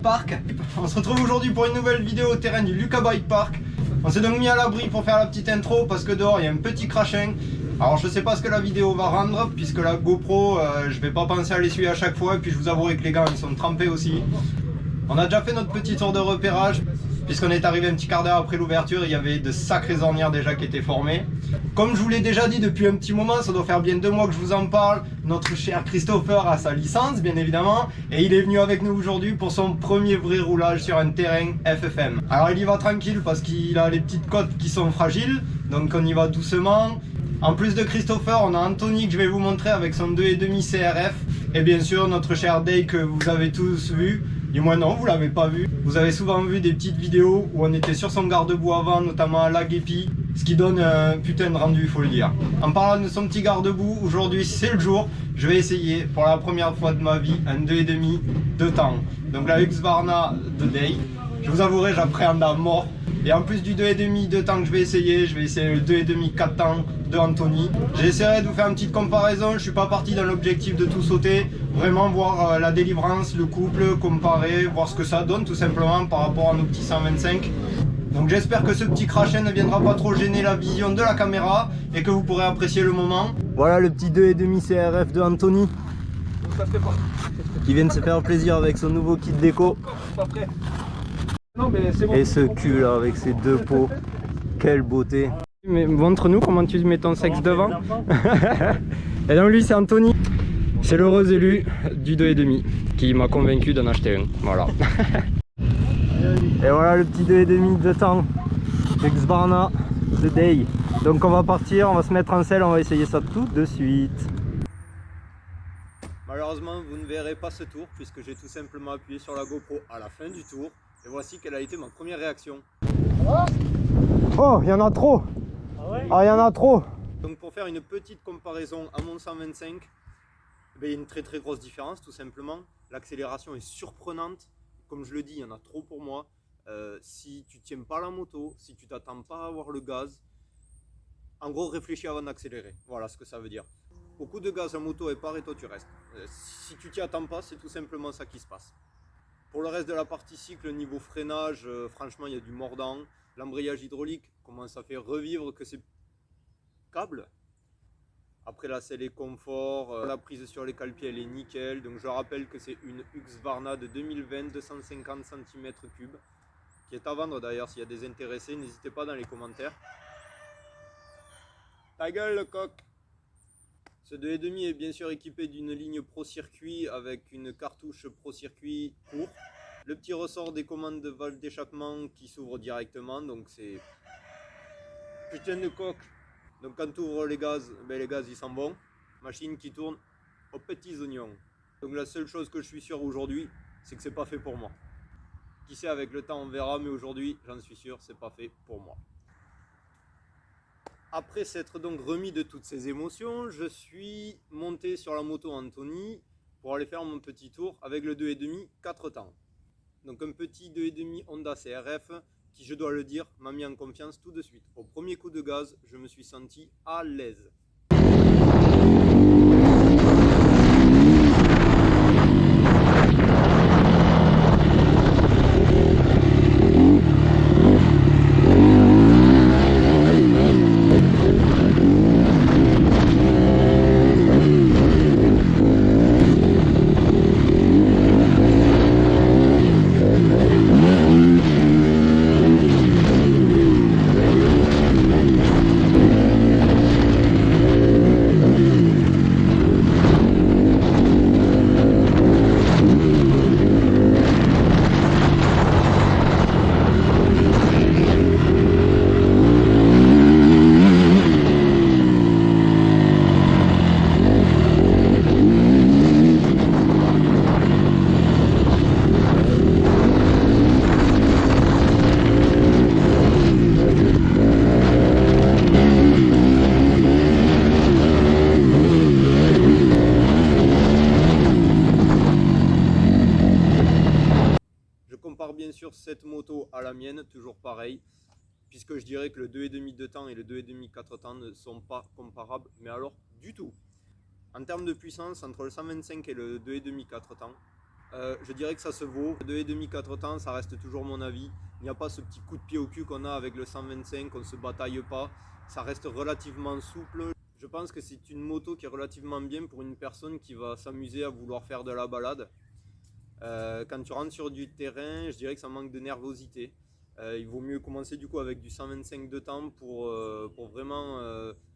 Parc. On se retrouve aujourd'hui pour une nouvelle vidéo au terrain du Lucas Bike Park. On s'est donc mis à l'abri pour faire la petite intro parce que dehors il y a un petit crachin. Alors je sais pas ce que la vidéo va rendre puisque la GoPro je vais pas penser à l'essuyer à chaque fois et puis je vous avouerai que les gars ils sont trempés aussi. On a déjà fait notre petit tour de repérage puisqu'on est arrivé un petit quart d'heure après l'ouverture, il y avait de sacrées ornières déjà qui étaient formées. Comme je vous l'ai déjà dit depuis un petit moment, ça doit faire bien 2 mois que je vous en parle, notre cher Christopher a sa licence bien évidemment et il est venu avec nous aujourd'hui pour son premier vrai roulage sur un terrain FFM. Alors il y va tranquille parce qu'il a les petites côtes qui sont fragiles, donc on y va doucement. En plus de Christopher, on a Anthony que je vais vous montrer avec son 2,5 CRF et bien sûr notre cher Dave que vous avez tous vu. Du moins non, vous l'avez pas vu. Vous avez souvent vu des petites vidéos où on était sur son garde-boue avant, notamment à la Guépi, ce qui donne un putain de rendu, il faut le dire. En parlant de son petit garde-boue, aujourd'hui c'est le jour. Je vais essayer pour la première fois de ma vie un 2,5 de temps. Donc la Husqvarna de Day. Je vous avouerai, j'appréhende à mort. Et en plus du 2,5 de temps que je vais essayer le 2,5 4 temps de Anthony. J'essaierai de vous faire une petite comparaison, je suis pas parti dans l'objectif de tout sauter, vraiment voir la délivrance, le couple, comparer, voir ce que ça donne tout simplement par rapport à nos petits 125. Donc j'espère que ce petit crachin ne viendra pas trop gêner la vision de la caméra et que vous pourrez apprécier le moment. Voilà le petit 2,5 CRF de Anthony qui vient de se faire plaisir avec son nouveau kit déco. Non, mais c'est bon. Et ce cul là avec ses 2 pots, quelle beauté. Mais montre-nous comment tu mets ton sexe devant. Et donc lui c'est Anthony, c'est l'heureux élu du 2,5 qui m'a convaincu d'en acheter un, voilà. Et voilà le petit 2,5 de temps, Husqvarna de Day. Donc on va partir, on va se mettre en selle, on va essayer ça tout de suite. Malheureusement vous ne verrez pas ce tour puisque j'ai tout simplement appuyé sur la GoPro à la fin du tour. Et voici quelle a été ma première réaction. Oh, il y en a trop. Ah ouais? Ah, il y en a trop. Donc pour faire une petite comparaison à mon 125, il y a une très grosse différence tout simplement. L'accélération est surprenante. Comme je le dis, il y en a trop pour moi. Si tu tiens pas la moto, si tu t'attends pas à avoir le gaz, en gros réfléchis avant d'accélérer. Voilà ce que ça veut dire. Beaucoup de gaz en moto et part et toi tu restes. Si tu t'y attends pas, c'est tout simplement ça qui se passe. Pour le reste de la partie cycle, niveau freinage, franchement il y a du mordant. L'embrayage hydraulique commence à faire revivre que ces câbles. Après la selle est confort, la prise sur les cale-pieds elle est nickel. Donc je rappelle que c'est une Husqvarna de 2020, 250 cm3, qui est à vendre d'ailleurs. S'il y a des intéressés, n'hésitez pas dans les commentaires. Ta gueule le coq. Ce 2,5 est bien sûr équipé d'une ligne Pro Circuit avec une cartouche Pro Circuit court. Le petit ressort des commandes de valve d'échappement qui s'ouvre directement, donc c'est putain de coq. Donc quand tu ouvres les gaz ils s'en vont. Machine qui tourne aux petits oignons. Donc la seule chose que je suis sûr aujourd'hui, c'est que c'est pas fait pour moi. Qui sait, avec le temps on verra, mais aujourd'hui j'en suis sûr, c'est pas fait pour moi. Après s'être donc remis de toutes ces émotions, je suis monté sur la moto Anthony pour aller faire mon petit tour avec le 2,5 4 temps. Donc un petit 2,5 Honda CRF qui, je dois le dire, m'a mis en confiance tout de suite. Au premier coup de gaz, je me suis senti à l'aise. Bien sûr cette moto à la mienne, toujours pareil, puisque je dirais que le 2,5 de temps et le 2,5 4 temps ne sont pas comparables, mais alors du tout. En termes de puissance, entre le 125 et le 2,5 4 temps, Je dirais que ça se vaut. 2,5 4 temps, ça reste toujours mon avis. Il n'y a pas ce petit coup de pied au cul qu'on a avec le 125, on ne se bataille pas. Ça reste relativement souple. Je pense que c'est une moto qui est relativement bien pour une personne qui va s'amuser à vouloir faire de la balade. Quand tu rentres sur du terrain, je dirais que ça manque de nervosité. Il vaut mieux commencer du coup avec du 125 de temps pour vraiment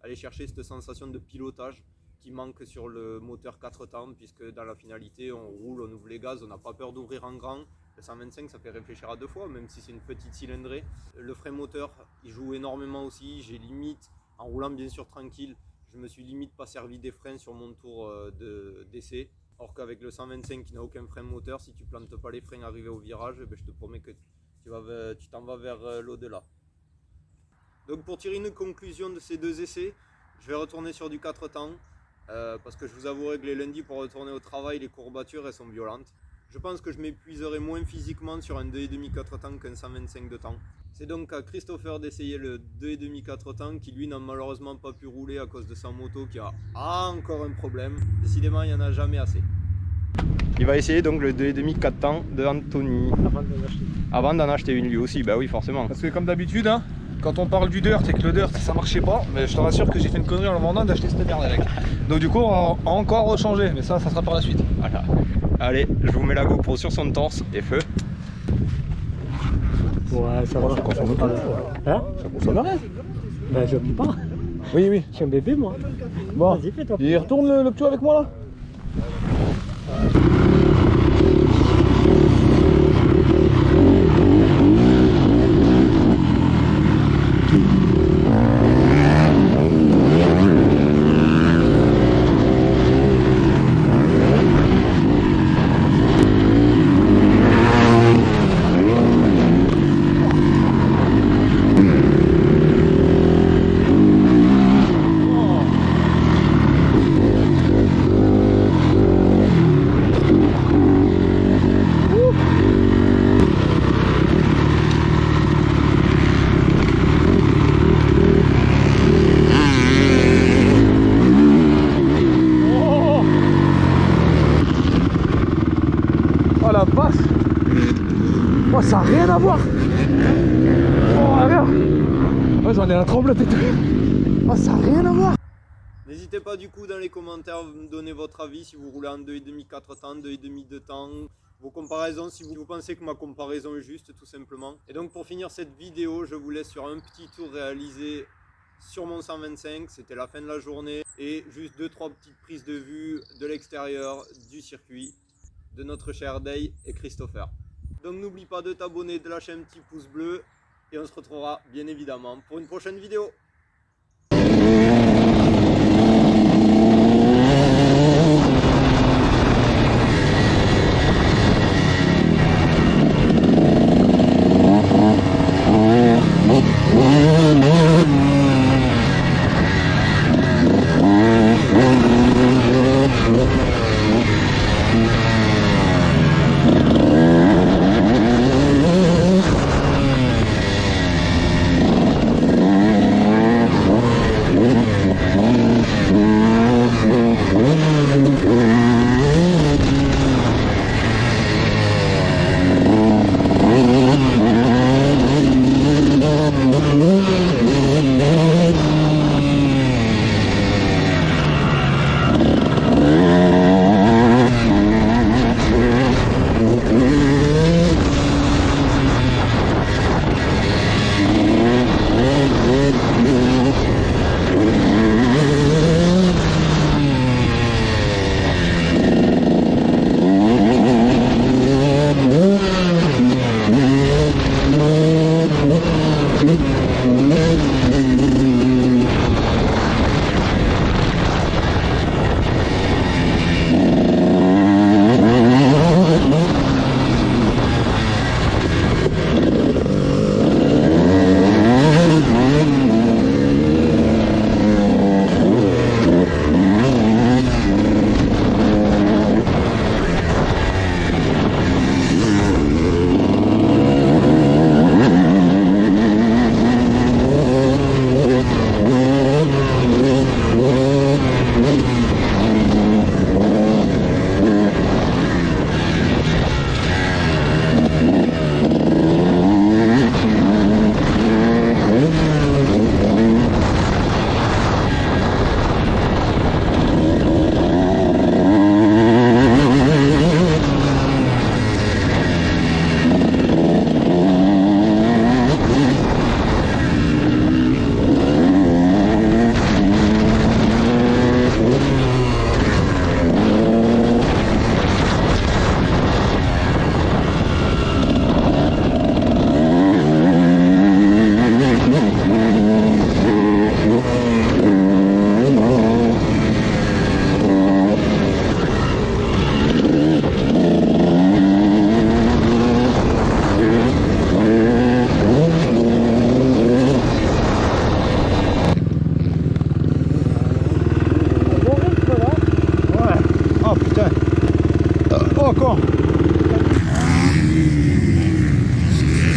aller chercher cette sensation de pilotage qui manque sur le moteur 4 temps, puisque dans la finalité on roule, on ouvre les gaz, on n'a pas peur d'ouvrir en grand. Le 125 ça fait réfléchir à deux fois, même si c'est une petite cylindrée. Le frein moteur il joue énormément aussi. J'ai limite, en roulant bien sûr tranquille, je me suis limite pas servi des freins sur mon tour d'essai. Or qu'avec le 125 qui n'a aucun frein moteur, si tu plantes pas les freins arrivés au virage, je te promets que tu t'en vas vers l'au-delà. Donc pour tirer une conclusion de ces deux essais, je vais retourner sur du 4 temps. Parce que je vous avouerai que les lundis pour retourner au travail, les courbatures elles sont violentes. Je pense que je m'épuiserai moins physiquement sur un 2,5 4 temps qu'un 125 de temps. C'est donc à Christopher d'essayer le 2,5 4 temps qui lui n'a malheureusement pas pu rouler à cause de sa moto qui a encore un problème. Décidément il n'y en a jamais assez. Il va essayer donc le 2,5 4 temps de Anthony. Avant d'en acheter une lui aussi, bah oui forcément. Parce que comme d'habitude, hein, quand on parle du dirt et que le dirt ça marchait pas, mais je te rassure que j'ai fait une connerie en le vendant d'acheter cette merde avec. Donc du coup on va encore rechanger, mais ça sera par la suite. Voilà. Allez, je vous mets la GoPro sur son torse et feu. Ouais, ça va. Ça consomme pas. Hein? Ça consomme rien. Ben je peux pas. Oui, oui. Je suis un bébé moi. Bon, vas-y fais-toi. il retourne le petit avec moi là. Oh la vache! Oh ça n'a rien à voir! Oh regarde! Ouais j'en ai un tremblote et tout! Oh ça n'a rien à voir! N'hésitez pas du coup dans les commentaires à me donner votre avis si vous roulez en 2,5 4 temps, 2,5 de temps, vos comparaisons si vous pensez que ma comparaison est juste tout simplement. Et donc pour finir cette vidéo, je vous laisse sur un petit tour réalisé sur mon 125, c'était la fin de la journée et juste 2-3 petites prises de vue de l'extérieur du circuit de notre cher Day et Christopher. Donc n'oublie pas de t'abonner, de lâcher un petit pouce bleu et on se retrouvera bien évidemment pour une prochaine vidéo.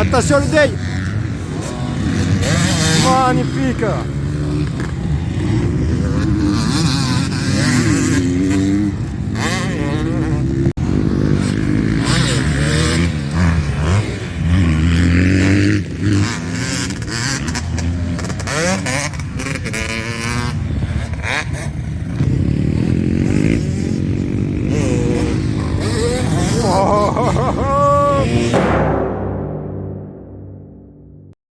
Attention le deuil. Magnifique.